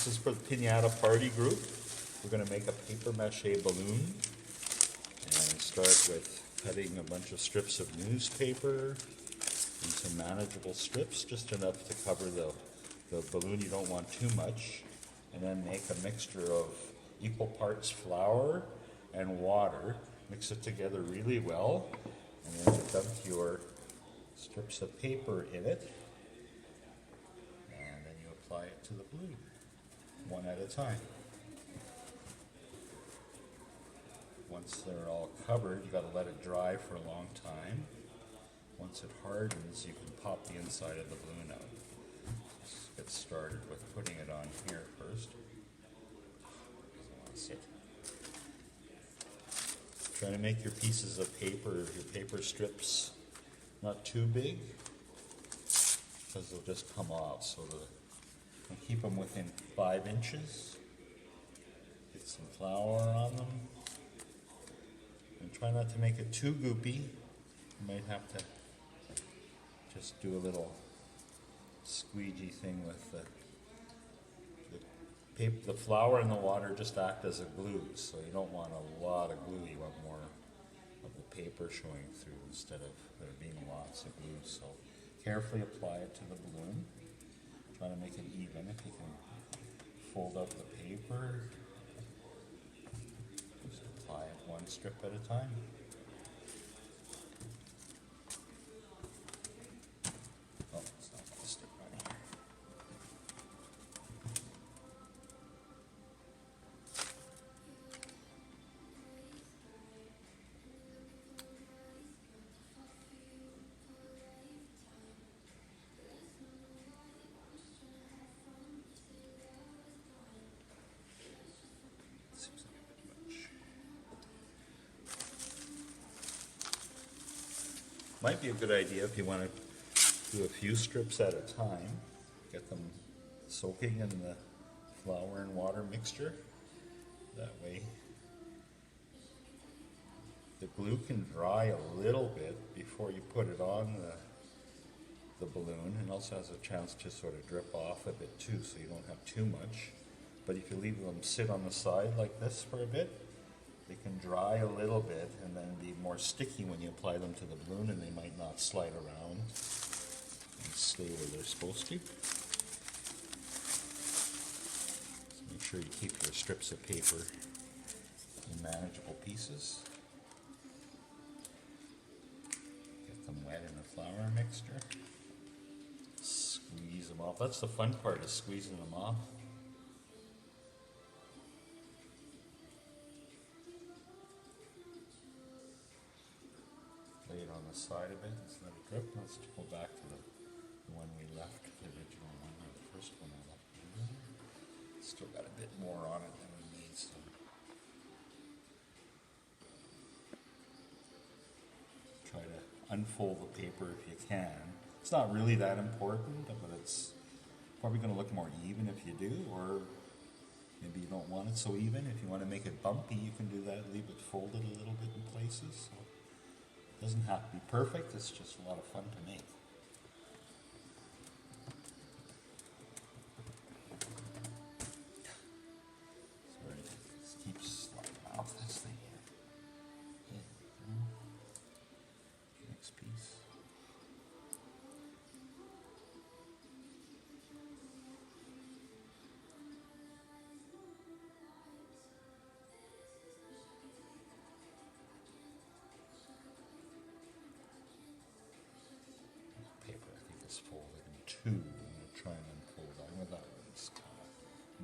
This is for the Piñata Party group. We're going to make a paper mache balloon and start with cutting a bunch of strips of newspaper into manageable strips, just enough to cover the balloon. You don't want too much. And then make a mixture of equal parts flour and water. Mix it together really well, and then you dump your strips of paper in it, and then you apply it to the balloon, one at a time. Once they're all covered, you got to let it dry for a long time. Once it hardens, you can pop the inside of the balloon out. Let's get started with putting it on here first. Try to make your pieces of paper, your paper strips, not too big, because they'll just come off. So keep them within 5 inches. Get some flour on them. And try not to make it too goopy. You might have to just do a little squeegee thing with the flour and the water just act as a glue, so you don't want a lot of glue, you want more of the paper showing through instead of there being lots of glue. So carefully apply it to the balloon. Try to make it even. If you can fold up the paper, just apply it one strip at a time. Oh, it's not going to stick on here. Seems like a bit much. Might be a good idea if you want to do a few strips at a time. Get them soaking in the flour and water mixture. That way the glue can dry a little bit before you put it on the balloon, and also has a chance to sort of drip off a bit too, so you don't have too much. But if you leave them sit on the side like this for a bit, they can dry a little bit and then be more sticky when you apply them to the balloon, and they might not slide around and stay where they're supposed to. So make sure you keep your strips of paper in manageable pieces. Get them wet in the flour mixture. Squeeze them off. That's the fun part, is squeezing them off. Lay it on the side a bit, let's let it drip. Let's go back to the one we left, the original one, or the first one I left. Still got a bit more on it than we need, so. Try to unfold the paper if you can. It's not really that important, but it's probably going to look more even if you do, or maybe you don't want it so even. If you want to make it bumpy, you can do that, leave it folded a little bit in places. So it doesn't have to be perfect, it's just a lot of fun to make. Sorry, it keeps sliding off this thing here. Next piece. Paper, I think, is folded in two. I'm going to try and unfold that one. That one's kind of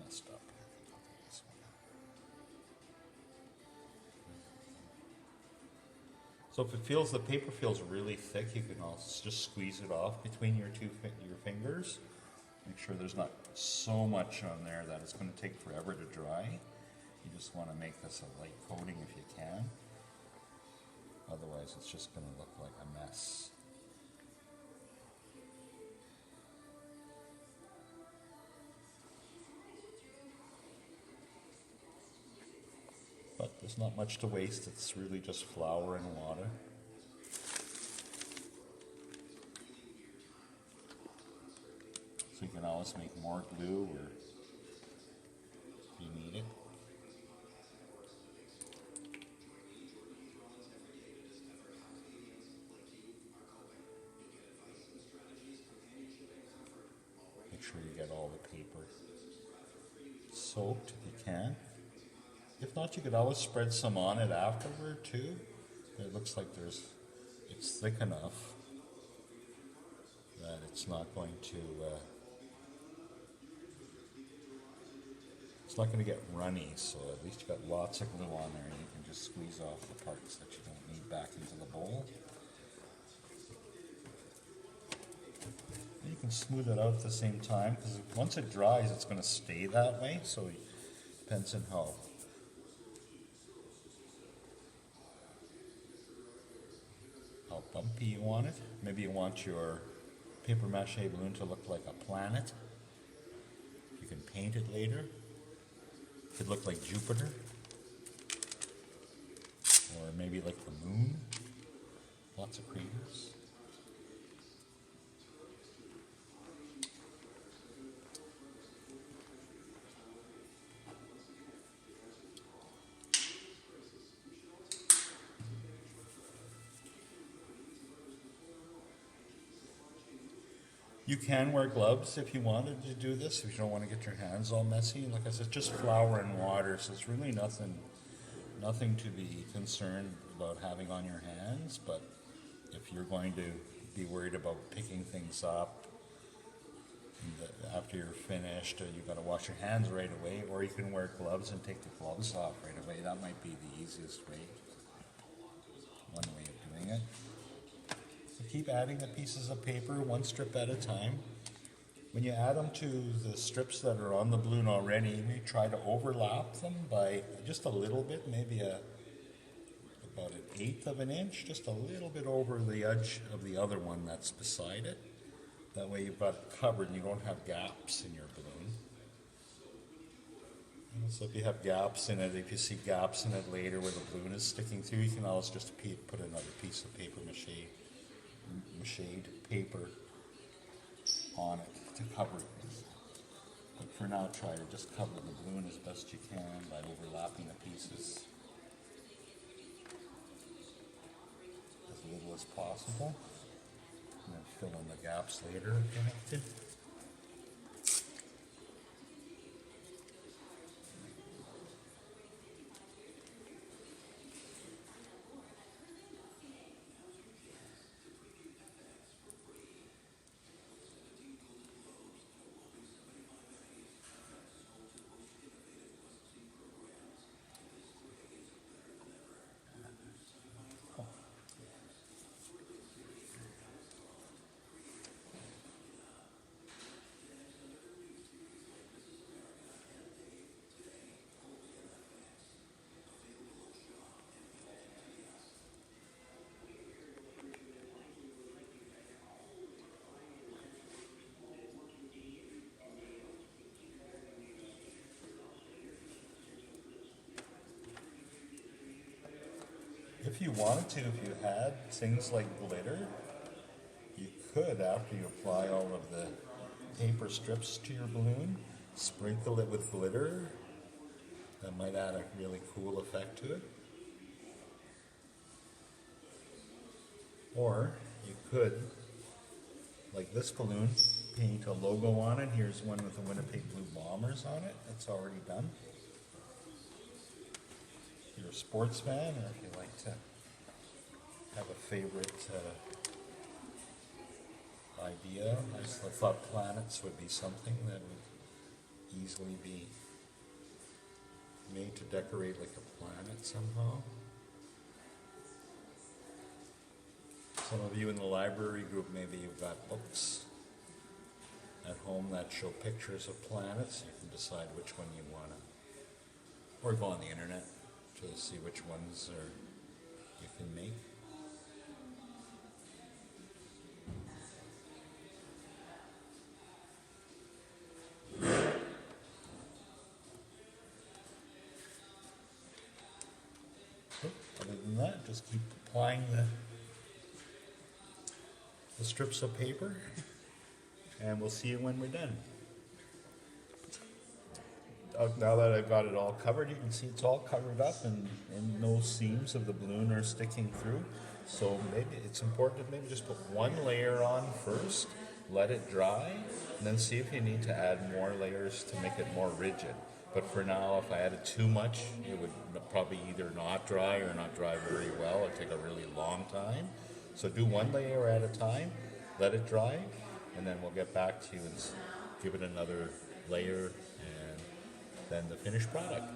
messed up. I think I'll take this one out. So if the paper feels really thick, you can also just squeeze it off between your fingers. Make sure there's not so much on there that it's going to take forever to dry. You just want to make this a light coating if you can. Otherwise, it's just going to look like a mess. But there's not much to waste, it's really just flour and water. So you can always make more glue or get all the paper soaked if you can. If not, you could always spread some on it afterward too. It looks like it's thick enough that it's not going to get runny. So at least you got lots of glue on there, and you can just squeeze off the parts that you don't need back into the bowl. And you can smooth it out at the same time, because once it dries, it's going to stay that way. So it depends on how bumpy you want it. Maybe you want your paper mache balloon to look like a planet. You can paint it later. It could look like Jupiter. Or maybe like the moon. Lots of craters. You can wear gloves if you wanted to do this, if you don't want to get your hands all messy. Like I said, just flour and water, so it's really nothing to be concerned about having on your hands. But if you're going to be worried about picking things up after you're finished, you've got to wash your hands right away, or you can wear gloves and take the gloves off right away. That might be the easiest way, one way of doing it. So keep adding the pieces of paper one strip at a time. When you add them to the strips that are on the balloon already, you may try to overlap them by just a little bit, maybe about 1/8 of an inch, just a little bit over the edge of the other one that's beside it. That way you've got it covered and you don't have gaps in your balloon. So if you have gaps in it, if you see gaps in it later where the balloon is sticking through, you can always just put another piece of paper mache paper on it to cover it. But for now, try to just cover the balloon as best you can by overlapping the pieces as little as possible, and then fill in the gaps later if you have to. If you wanted to, if you had things like glitter, you could, after you apply all of the paper strips to your balloon, sprinkle it with glitter. That might add a really cool effect to it. Or you could, like this balloon, paint a logo on it. Here's one with the Winnipeg Blue Bombers on it. That's already done. If you're a sports fan, or if you like to have a favorite idea, I thought planets would be something that would easily be made to decorate like a planet somehow. Some of you in the library group, maybe you've got books at home that show pictures of planets. You can decide which one you want to, or go on the internet to see which ones you can make. Other than that, just keep applying the strips of paper, and we'll see you when we're done. Now that I've got it all covered, you can see it's all covered up, and no seams of the balloon are sticking through. So maybe it's important to maybe just put one layer on first, let it dry, and then see if you need to add more layers to make it more rigid. But for now, if I added too much, it would probably either not dry or not dry very well. It'd take a really long time. So do one layer at a time, let it dry, and then we'll get back to you and give it another layer and then the finished product.